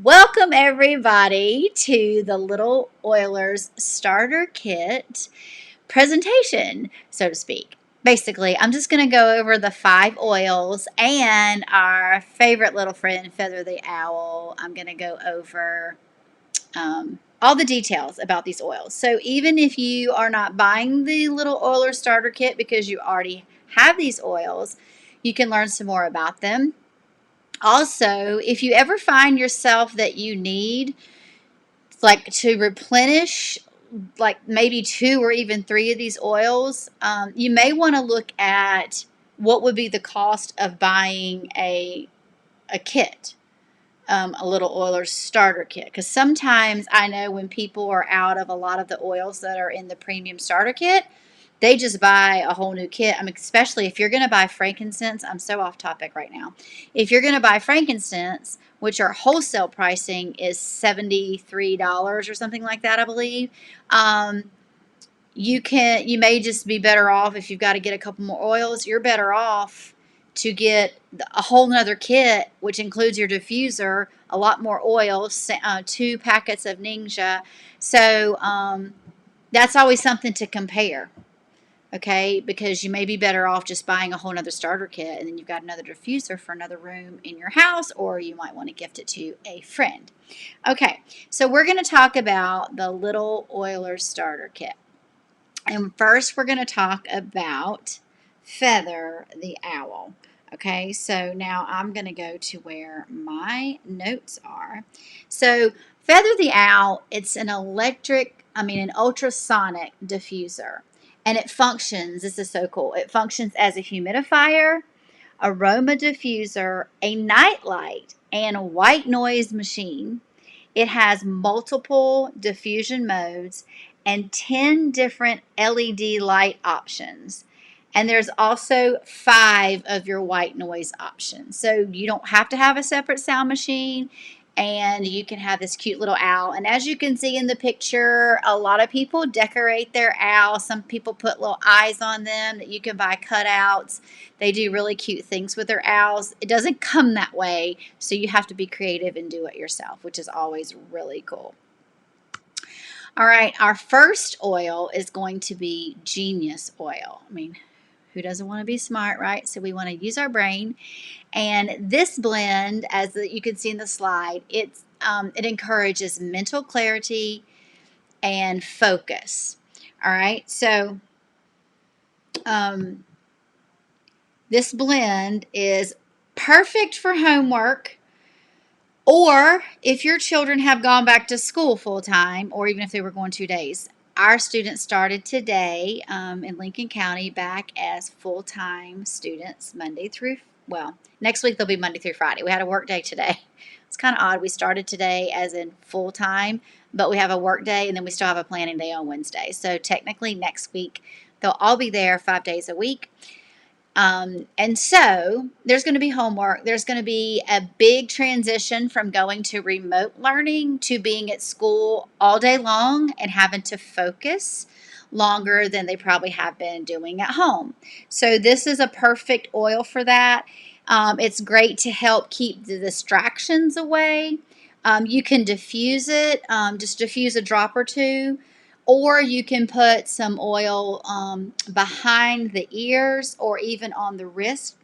Welcome everybody to the Little Oilers Starter Kit presentation, so to speak. Basically, I'm just going to go over the 5 oils and our favorite little friend, Feather the Owl. I'm going to go over all the details about these oils. So even if you are not buying the Little Oiler Starter Kit because you already have these oils, you can learn some more about them. Also, if you ever find yourself that you need like to replenish like maybe 2 or even 3 of these oils, you may want to look at what would be the cost of buying a kit, a Little Oiler starter kit. Because sometimes I know when people are out of a lot of the oils that are in the premium starter kit, they just buy a whole new kit. I mean, especially if you're going to buy frankincense. I'm so off topic right now. If you're going to buy frankincense, which our wholesale pricing is $73 or something like that, I believe. You may just be better off if you've got to get a couple more oils. You're better off to get a whole nother kit, which includes your diffuser, a lot more oils, 2 packets of Ninja. So that's always something to compare. Okay, because you may be better off just buying a whole nother starter kit and then you've got another diffuser for another room in your house, or you might want to gift it to a friend. Okay, so we're going to talk about the Little Oiler starter kit. And first we're going to talk about Feather the Owl. Okay, so now I'm going to go to where my notes are. So Feather the Owl, it's an an ultrasonic diffuser. And it functions, this is so cool, it functions as a humidifier, aroma diffuser, a nightlight, and a white noise machine. It has multiple diffusion modes and 10 different LED light options. And there's also 5 of your white noise options. So you don't have to have a separate sound machine, and you can have this cute little owl. And as you can see in the picture, a lot of people decorate their owl. Some people put little eyes on them that you can buy cutouts. They do really cute things with their owls. It doesn't come that way, so you have to be creative and do it yourself, which is always really cool. All right, our first oil is going to be Geneyus oil. I mean, who doesn't want to be smart, right? So we want to use our brain. And this blend, as you can see in the slide, it encourages mental clarity and focus. All right, so this blend is perfect for homework, or if your children have gone back to school full time, or even if they were going 2 days. Our students started today in Lincoln County back as full-time students next week they'll be Monday through Friday. We had a work day today. It's kind of odd. We started today as in full-time, but we have a work day and then we still have a planning day on Wednesday. So technically next week they'll all be there 5 days a week. And so there's going to be homework. There's going to be a big transition from going to remote learning to being at school all day long and having to focus longer than they probably have been doing at home. So this is a perfect oil for that. It's great to help keep the distractions away. You can diffuse it, just diffuse a drop or 2. Or you can put some oil behind the ears or even on the wrist.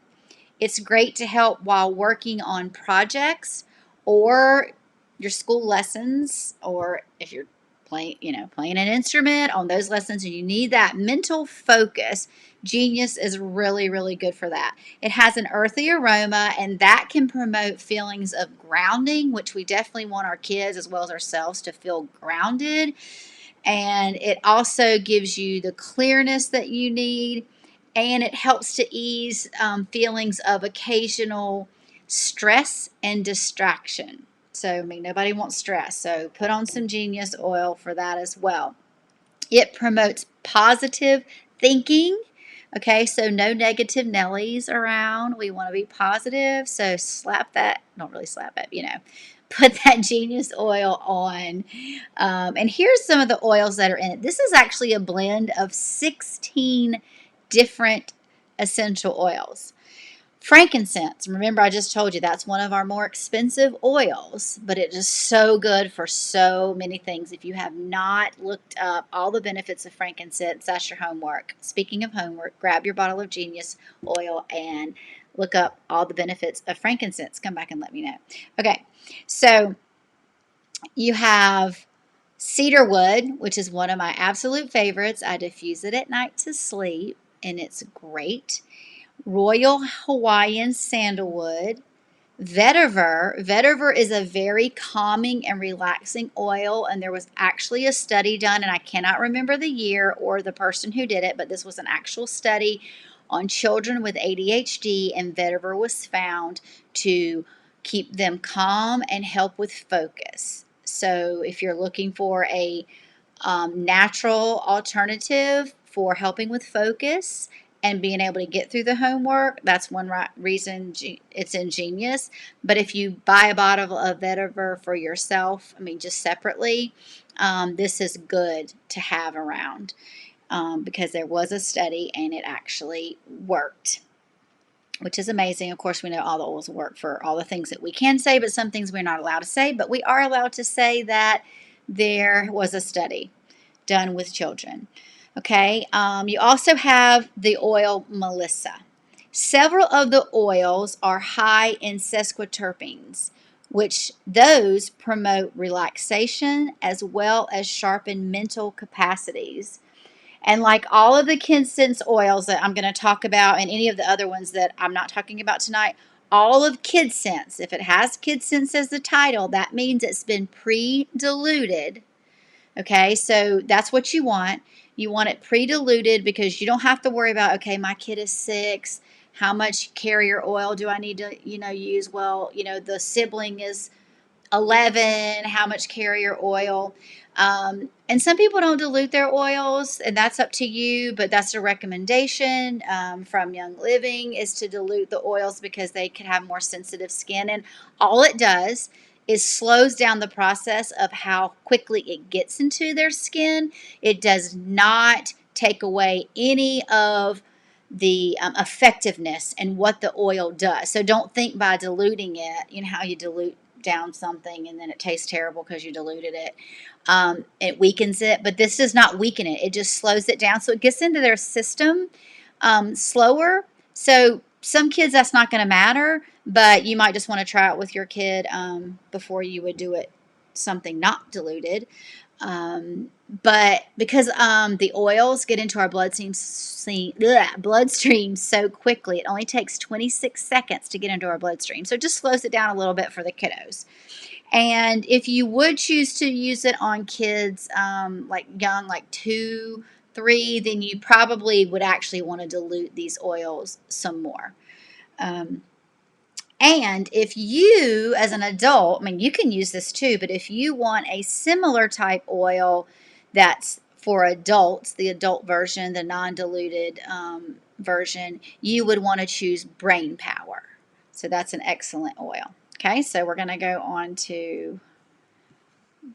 It's great to help while working on projects or your school lessons, or if you're playing an instrument on those lessons and you need that mental focus. Geneyus is really, really good for that. It has an earthy aroma, and that can promote feelings of grounding, which we definitely want our kids as well as ourselves to feel grounded. And it also gives you the clearness that you need, and it helps to ease feelings of occasional stress and distraction. So, I mean, nobody wants stress, so put on some Geneyus oil for that as well. It promotes positive thinking. Okay, so no negative Nellies around. We want to be positive, so slap that, don't really slap it, put that Geneyus oil on. And here's some of the oils that are in it. This is actually a blend of 16 different essential oils. Frankincense. Remember, I just told you that's one of our more expensive oils, but it is so good for so many things. If you have not looked up all the benefits of frankincense, that's your homework. Speaking of homework, grab your bottle of Geneyus oil and look up all the benefits of frankincense. Come back and let me know. Okay, so you have cedar wood, which is one of my absolute favorites. I diffuse it at night to sleep, and it's great. Royal Hawaiian sandalwood, vetiver. Vetiver is a very calming and relaxing oil, and there was actually a study done, and I cannot remember the year or the person who did it, but this was an actual study on children with ADHD, and vetiver was found to keep them calm and help with focus. So if you're looking for a natural alternative for helping with focus and being able to get through the homework, that's one reason it's ingenious. But if you buy a bottle of vetiver for yourself, I mean, just separately, this is good to have around because there was a study and it actually worked, which is amazing. Of course, we know all the oils work for all the things that we can say, but some things we're not allowed to say. But we are allowed to say that there was a study done with children. Okay, you also have the oil Melissa. Several of the oils are high in sesquiterpenes, which those promote relaxation as well as sharpen mental capacities. And like all of the KidScents oils that I'm going to talk about and any of the other ones that I'm not talking about tonight, all of KidScents, if it has KidScents as the title, that means it's been pre-diluted. Okay, so that's what you want. You want it pre-diluted because you don't have to worry about, okay, my kid is 6. How much carrier oil do I need to, use? Well, the sibling is 11, how much carrier oil. And some people don't dilute their oils, and that's up to you, but that's a recommendation from Young Living is to dilute the oils because they can have more sensitive skin. And all it does is slows down the process of how quickly it gets into their skin. It does not take away any of the effectiveness and what the oil does. So don't think by diluting it, how you dilute down something and then it tastes terrible because you diluted it. It weakens it, but this does not weaken it. It just slows it down so it gets into their system slower. So some kids that's not going to matter, but you might just want to try it with your kid before you would do it something not diluted. But because the oils get into our bloodstream so quickly, it only takes 26 seconds to get into our bloodstream. So it just slows it down a little bit for the kiddos. And if you would choose to use it on kids like young, like 2, 3, then you probably would actually want to dilute these oils some more. And if you, as an adult, I mean, you can use this too, but if you want a similar type oil that's for adults, the adult version, the non-diluted version, you would want to choose Brain Power. So that's an excellent oil. Okay, so we're going to go on to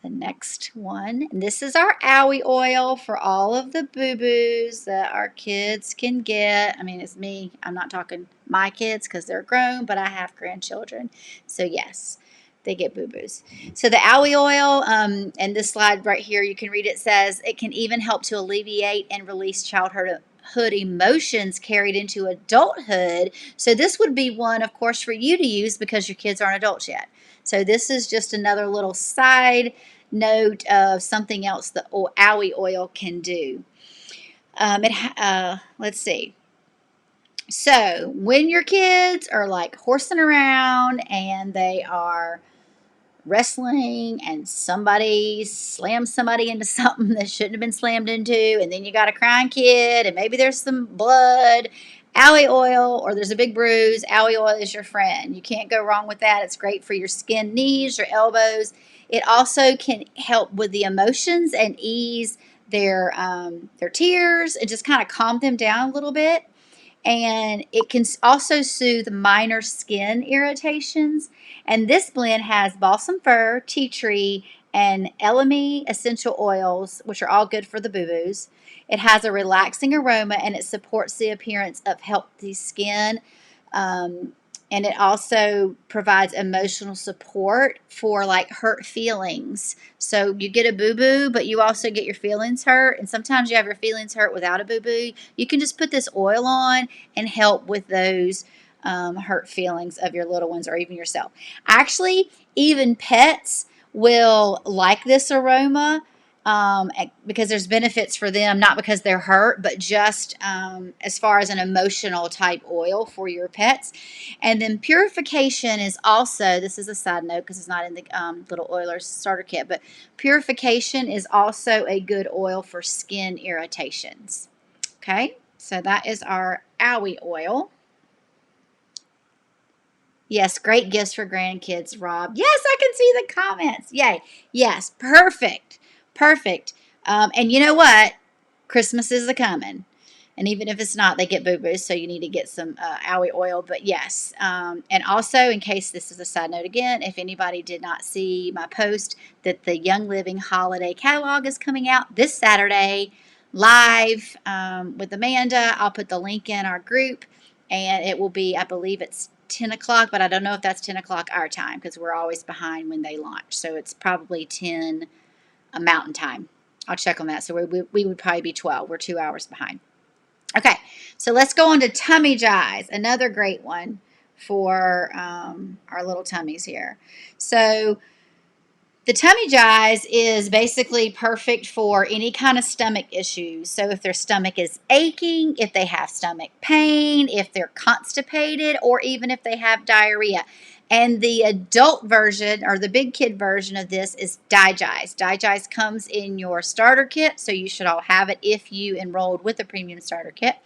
the next one. And this is our Owie oil for all of the boo-boos that our kids can get. I mean, it's me. I'm not talking my kids because they're grown, but I have grandchildren. So yes, they get boo-boos. So the Owie oil, and this slide right here, you can read it, says it can even help to alleviate and release childhood emotions carried into adulthood. So this would be one, of course, for you to use because your kids aren't adults yet. So this is just another little side note of something else that Owie oil can do. Let's see. So when your kids are like horsing around and they are wrestling and somebody slams somebody into something that shouldn't have been slammed into, and then you got a crying kid and maybe there's some blood, Owie oil, or there's a big bruise, Owie oil is your friend. You can't go wrong with that. It's great for your skinned knees, your elbows. It also can help with the emotions and ease their tears and just kind of calm them down a little bit. And it can also soothe minor skin irritations. And this blend has balsam fir, tea tree, and elemi essential oils, which are all good for the boo-boos. It has a relaxing aroma and it supports the appearance of healthy skin. And it also provides emotional support for like hurt feelings. So you get a boo-boo, but you also get your feelings hurt. And sometimes you have your feelings hurt without a boo-boo. You can just put this oil on and help with those hurt feelings of your little ones or even yourself. Actually, even pets will like this aroma because there's benefits for them, not because they're hurt, but just as far as an emotional type oil for your pets. And then purification is also, this is a side note because it's not in the little oiler starter kit, but purification is also a good oil for skin irritations. Okay, so that is our Owie oil. Yes, great gifts for grandkids, Rob. Yes, I can see the comments. Yay. Yes, perfect. Perfect. And you know what? Christmas is a-coming. And even if it's not, they get boo-boos, so you need to get some Owie oil. But yes, and also, in case this is a side note again, if anybody did not see my post that the Young Living Holiday Catalog is coming out this Saturday live with Amanda. I'll put the link in our group, and it will be, I believe it's 10 o'clock, but I don't know if that's 10 o'clock our time because we're always behind when they launch. So it's probably 10 Mountain Time. I'll check on that. So we would probably be 12. We're 2 hours behind. Okay, so let's go on to Tummygize, another great one for our little tummies here. So the Tummygize is basically perfect for any kind of stomach issues. So if their stomach is aching, if they have stomach pain, if they're constipated, or even if they have diarrhea. And the adult version or the big kid version of this is Gize. Gize comes in your starter kit, so you should all have it if you enrolled with a premium starter kit.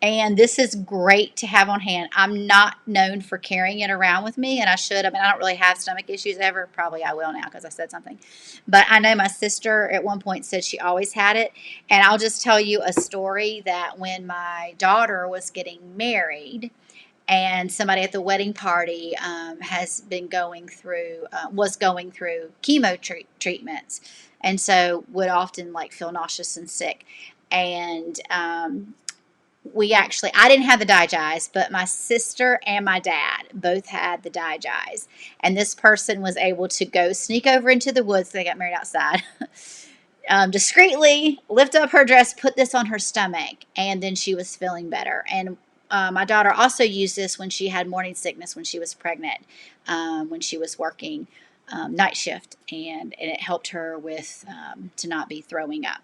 And this is great to have on hand. I'm not known for carrying it around with me, and I should. I mean, I don't really have stomach issues ever. Probably I will now because I said something. But I know my sister at one point said she always had it. And I'll just tell you a story that when my daughter was getting married, and somebody at the wedding party has been was going through chemo treatments, and so would often like feel nauseous and sick. And I didn't have the Gize, but my sister and my dad both had the Gize. And this person was able to go sneak over into the woods. They got married outside. Discreetly lift up her dress, put this on her stomach, and then she was feeling better. And my daughter also used this when she had morning sickness when she was pregnant, when she was working night shift, and it helped her with to not be throwing up.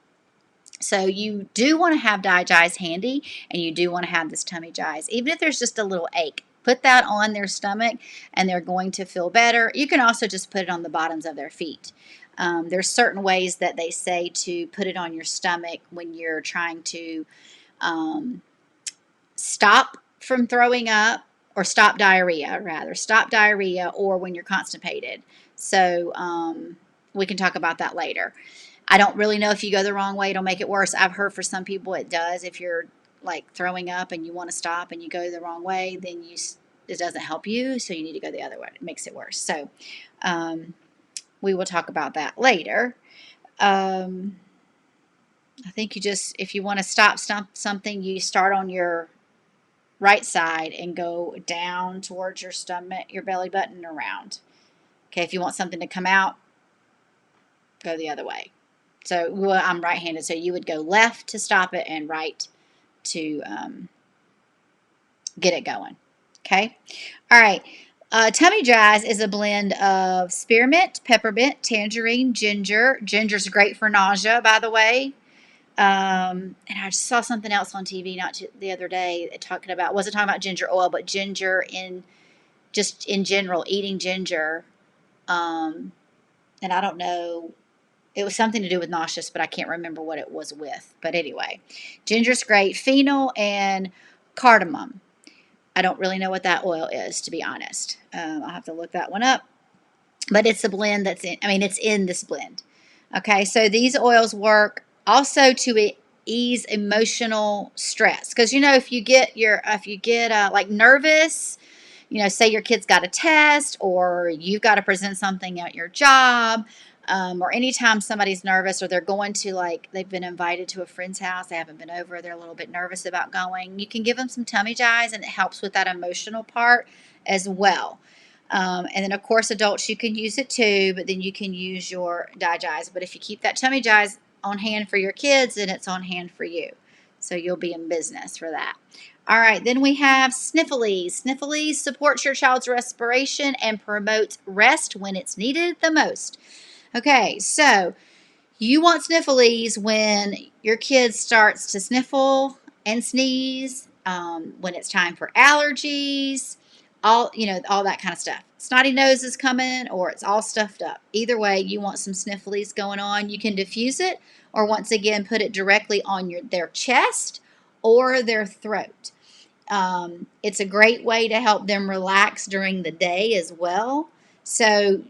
So you do want to have Gize handy, and you do want to have this Tummygize, even if there's just a little ache. Put that on their stomach, and they're going to feel better. You can also just put it on the bottoms of their feet. There's certain ways that they say to put it on your stomach when you're trying to stop from throwing up, or stop diarrhea, or when you're constipated. So we can talk about that later. I don't really know if you go the wrong way, it'll make it worse. I've heard for some people it does. If you're like throwing up and you want to stop and you go the wrong way, then it doesn't help you, so you need to go the other way. It makes it worse. So we will talk about that later. I think if you want to stop something, you start on your right side and go down towards your stomach, your belly button, around. Okay, if you want something to come out, go the other way. So I'm right-handed, so you would go left to stop it and right to get it going. Okay? All right. Tummygize is a blend of spearmint, peppermint, tangerine, ginger. Ginger's great for nausea, by the way. And I just saw something else on TV the other day wasn't talking about ginger oil, but ginger in general, eating ginger. And I don't know. It was something to do with nauseous, but I can't remember what it was with. But anyway, ginger's great. Fennel and cardamom. I don't really know what that oil is, to be honest. I'll have to look that one up. But it's a blend it's in this blend. Okay, so these oils work also to ease emotional stress. Because, if you get like nervous, say your kid's got a test or you've got to present something at your job, or anytime somebody's nervous or they're going to, like, they've been invited to a friend's house, they haven't been over, they're a little bit nervous about going, you can give them some Tummygize, and it helps with that emotional part as well. And then, of course, adults, you can use it too, but then you can use your Gize. But if you keep that Tummygize on hand for your kids, then it's on hand for you. So you'll be in business for that. All right, then we have Snifflease. Snifflease supports your child's respiration and promotes rest when it's needed the most. Okay, so you want Snifflease when your kid starts to sniffle and sneeze, when it's time for allergies, all that kind of stuff. Snotty nose is coming, or it's all stuffed up. Either way, you want some Snifflease going on. You can diffuse it, or once again, put it directly on their chest or their throat. It's a great way to help them relax during the day as well. So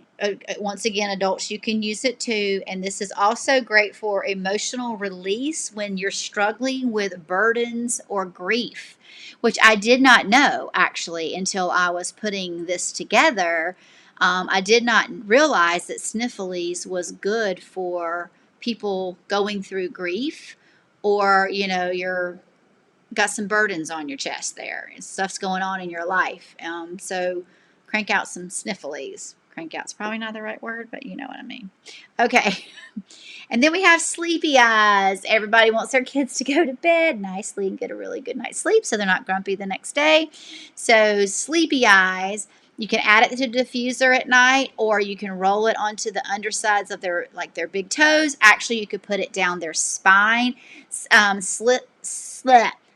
once again, adults, you can use it too. And this is also great for emotional release when you're struggling with burdens or grief, which I did not know actually until I was putting this together. I did not realize that Snifflease was good for people going through grief, or you're got some burdens on your chest there and stuff's going on in your life. So crank out some Snifflease. Crank out's probably not the right word, but you know what I mean. Okay. And then we have Sleepize. Everybody wants their kids to go to bed nicely and get a really good night's sleep so they're not grumpy the next day. So Sleepize, you can add it to the diffuser at night, or you can roll it onto the undersides of their big toes. Actually, you could put it down their spine.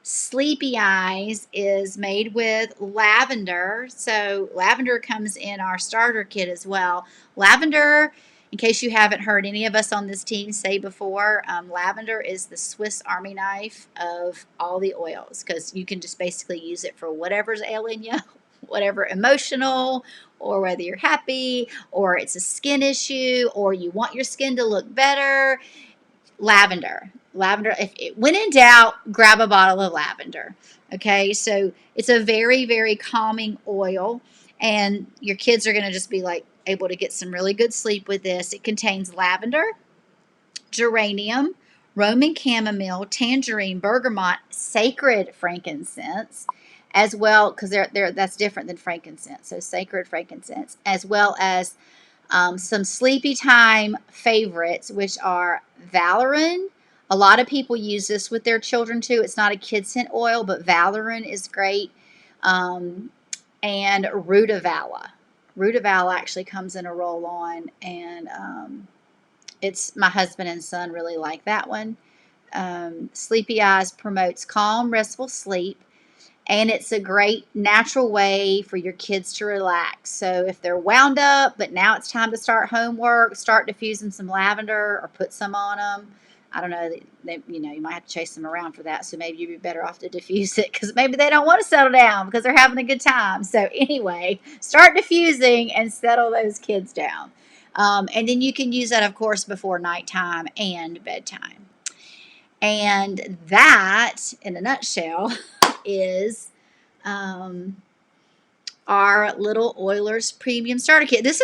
Sleepize is made with lavender. So lavender comes in our starter kit as well. Lavender, in case you haven't heard any of us on this team say before, lavender is the Swiss Army knife of all the oils, because you can just basically use it for whatever's ailing you, whatever emotional, or whether you're happy, or it's a skin issue, or you want your skin to look better. Lavender, when in doubt, grab a bottle of lavender. Okay, so it's a very, very calming oil, and your kids are going to just be able to get some really good sleep with this. It contains lavender, geranium, Roman chamomile, tangerine, bergamot, sacred frankincense, as well, because that's different than frankincense. So sacred frankincense, as well as some sleepy time favorites, which are valerian. A lot of people use this with their children too. It's not a KidScent oil, but valerian is great. And rutavala. Rutavala actually comes in a roll-on, and it's my husband and son really like that one. Sleepize promotes calm, restful sleep. And it's a great natural way for your kids to relax. So if they're wound up, but now it's time to start homework, start diffusing some lavender or put some on them. I don't know, you might have to chase them around for that. So maybe you'd be better off to diffuse it, because maybe they don't want to settle down because they're having a good time. So anyway, start diffusing and settle those kids down. And then you can use that, of course, before nighttime and bedtime. And that, in a nutshell, is our little Oilers Premium Starter Kit. This